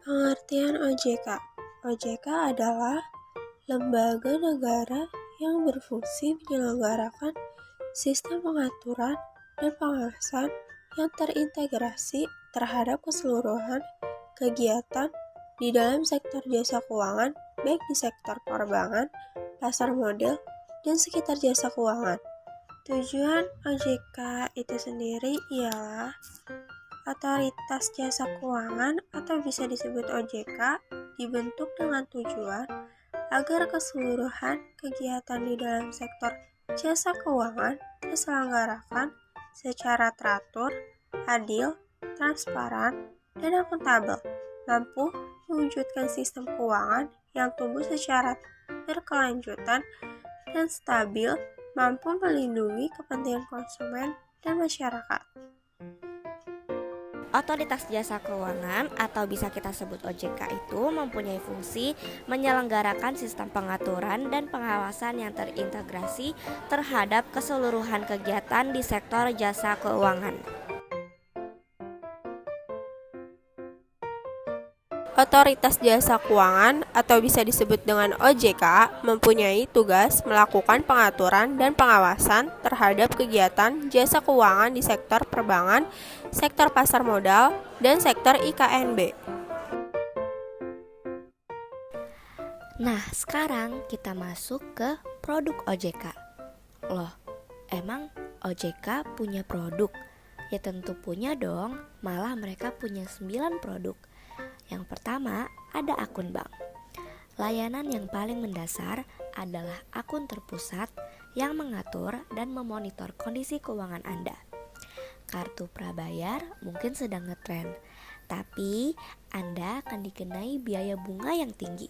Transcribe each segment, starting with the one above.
Pengertian OJK. OJK adalah lembaga negara yang berfungsi menyelenggarakan sistem pengaturan dan pengawasan yang terintegrasi terhadap keseluruhan kegiatan di dalam sektor jasa keuangan, baik di sektor perbankan, pasar modal, dan sekitar jasa keuangan. Tujuan OJK itu sendiri ialah Otoritas Jasa Keuangan atau bisa disebut OJK dibentuk dengan tujuan agar keseluruhan kegiatan di dalam sektor jasa keuangan diselenggarakan secara teratur, adil, transparan, dan akuntabel, mampu mewujudkan sistem keuangan yang tumbuh secara berkelanjutan dan stabil, mampu melindungi kepentingan konsumen dan masyarakat. Otoritas Jasa Keuangan atau bisa kita sebut OJK itu mempunyai fungsi menyelenggarakan sistem pengaturan dan pengawasan yang terintegrasi terhadap keseluruhan kegiatan di sektor jasa keuangan. Otoritas Jasa Keuangan atau bisa disebut dengan OJK mempunyai tugas melakukan pengaturan dan pengawasan terhadap kegiatan jasa keuangan di sektor perbankan, sektor pasar modal, dan sektor IKNB. Nah, sekarang kita masuk ke produk OJK. Loh, emang OJK punya produk? Ya tentu punya dong, malah mereka punya 9 produk. Yang pertama, ada akun bank. Layanan yang paling mendasar adalah akun terpusat yang mengatur dan memonitor kondisi keuangan Anda. Kartu prabayar mungkin sedang ngetren, tapi Anda akan dikenai biaya bunga yang tinggi.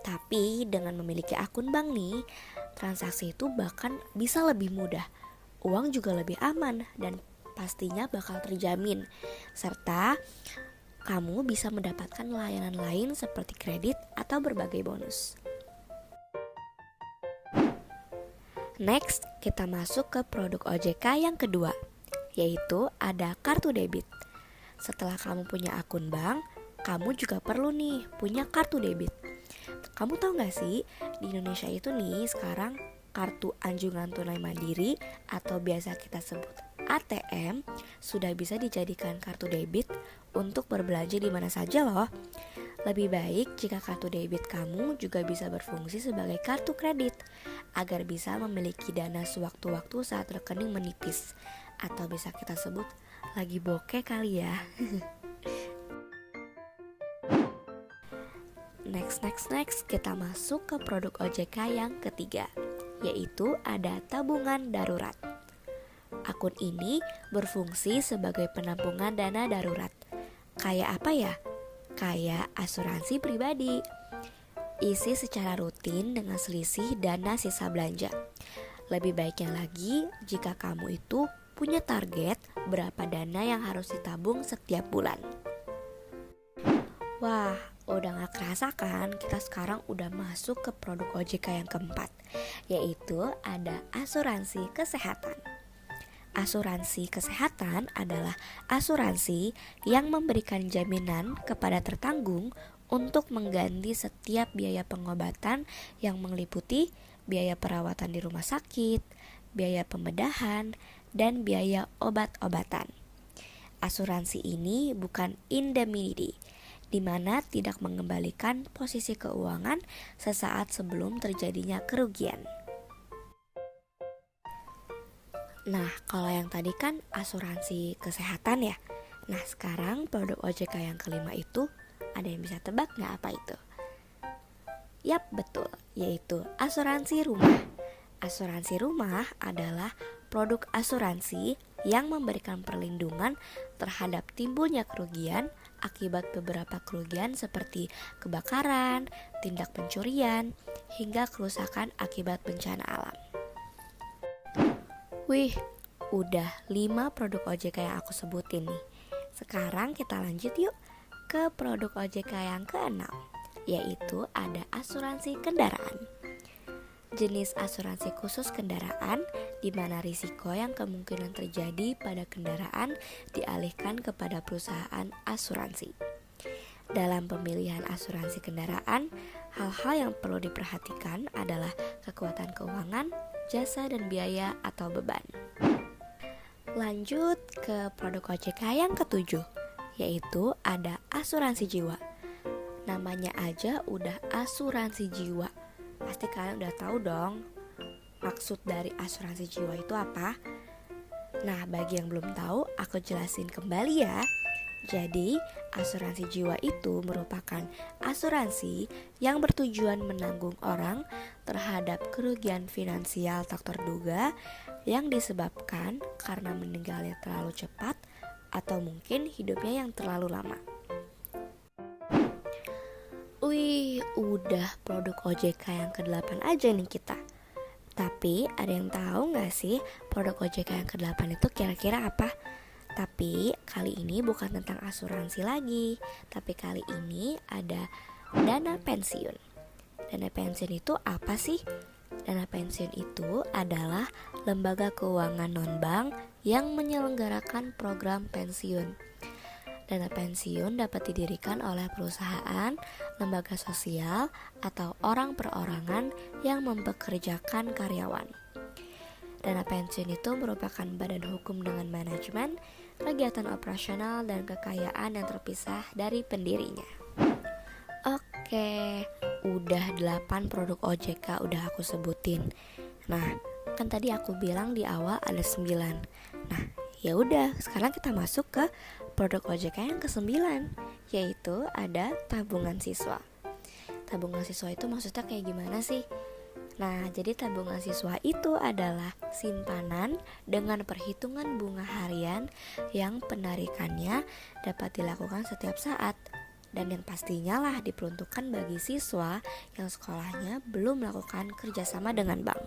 Tapi dengan memiliki akun bank nih, transaksi itu bahkan bisa lebih mudah. Uang juga lebih aman dan pastinya bakal terjamin. Serta kamu bisa mendapatkan layanan lain seperti kredit atau berbagai bonus. Next, kita masuk ke produk OJK yang kedua, yaitu ada kartu debit. Setelah kamu punya akun bank, kamu juga perlu nih punya kartu debit. Kamu tahu gak sih, di Indonesia itu nih sekarang kartu anjungan tunai mandiri atau biasa kita sebut ATM sudah bisa dijadikan kartu debit untuk berbelanja di mana saja loh. Lebih baik jika kartu debit kamu juga bisa berfungsi sebagai kartu kredit agar bisa memiliki dana sewaktu-waktu saat rekening menipis atau bisa kita sebut lagi bokeh kali ya. Next, kita masuk ke produk OJK yang ketiga, yaitu ada tabungan darurat. Akun ini berfungsi sebagai penampungan dana darurat. Kayak apa ya? Kayak asuransi pribadi. Isi secara rutin dengan selisih dana sisa belanja. Lebih baiknya lagi jika kamu itu punya target berapa dana yang harus ditabung setiap bulan. Wah, udah gak kerasa kan kita sekarang udah masuk ke produk OJK yang keempat, yaitu ada asuransi kesehatan. Asuransi kesehatan adalah asuransi yang memberikan jaminan kepada tertanggung untuk mengganti setiap biaya pengobatan yang meliputi biaya perawatan di rumah sakit, biaya pembedahan, dan biaya obat-obatan. Asuransi ini bukan indemnity, di mana tidak mengembalikan posisi keuangan sesaat sebelum terjadinya kerugian. Nah, kalau yang tadi kan asuransi kesehatan ya. Nah, sekarang produk OJK yang kelima itu ada yang bisa tebak nggak apa itu? Yap, betul, yaitu asuransi rumah. Asuransi rumah adalah produk asuransi yang memberikan perlindungan terhadap timbulnya kerugian akibat beberapa kerugian seperti kebakaran, tindak pencurian, hingga kerusakan akibat bencana alam. Wih, udah 5 produk OJK yang aku sebutin nih. Sekarang kita lanjut yuk ke produk OJK yang ke-6, yaitu ada asuransi kendaraan. Jenis asuransi khusus kendaraan di mana risiko yang kemungkinan terjadi pada kendaraan dialihkan kepada perusahaan asuransi. Dalam pemilihan asuransi kendaraan, hal-hal yang perlu diperhatikan adalah kekuatan keuangan, jasa dan biaya atau beban. Lanjut ke produk OJK yang ketujuh, yaitu ada asuransi jiwa. Namanya aja udah asuransi jiwa. Pasti kalian udah tahu dong maksud dari asuransi jiwa itu apa? Nah, bagi yang belum tahu, aku jelasin kembali ya. Jadi, asuransi jiwa itu merupakan asuransi yang bertujuan menanggung orang terhadap kerugian finansial tak terduga yang disebabkan karena meninggalnya terlalu cepat atau mungkin hidupnya yang terlalu lama. Wih, udah produk OJK yang ke-8 aja nih kita. Tapi ada yang tahu gak sih produk OJK yang ke-8 itu kira-kira apa? Tapi kali ini bukan tentang asuransi lagi, tapi kali ini ada dana pensiun. Dana pensiun itu apa sih? Dana pensiun itu adalah lembaga keuangan non-bank yang menyelenggarakan program pensiun. Dana pensiun dapat didirikan oleh perusahaan, lembaga sosial, atau orang perorangan yang mempekerjakan karyawan. Dana pensiun itu merupakan badan hukum dengan manajemen, kegiatan operasional, dan kekayaan yang terpisah dari pendirinya. Oke, udah 8 produk OJK udah aku sebutin. Nah, kan tadi aku bilang di awal ada 9. Nah, ya udah, sekarang kita masuk ke produk OJK yang ke-9, yaitu ada tabungan siswa. Tabungan siswa itu maksudnya kayak gimana sih? Nah, jadi tabungan siswa itu adalah simpanan dengan perhitungan bunga harian yang penarikannya dapat dilakukan setiap saat dan yang pastinya lah diperuntukkan bagi siswa yang sekolahnya belum melakukan kerjasama dengan bank.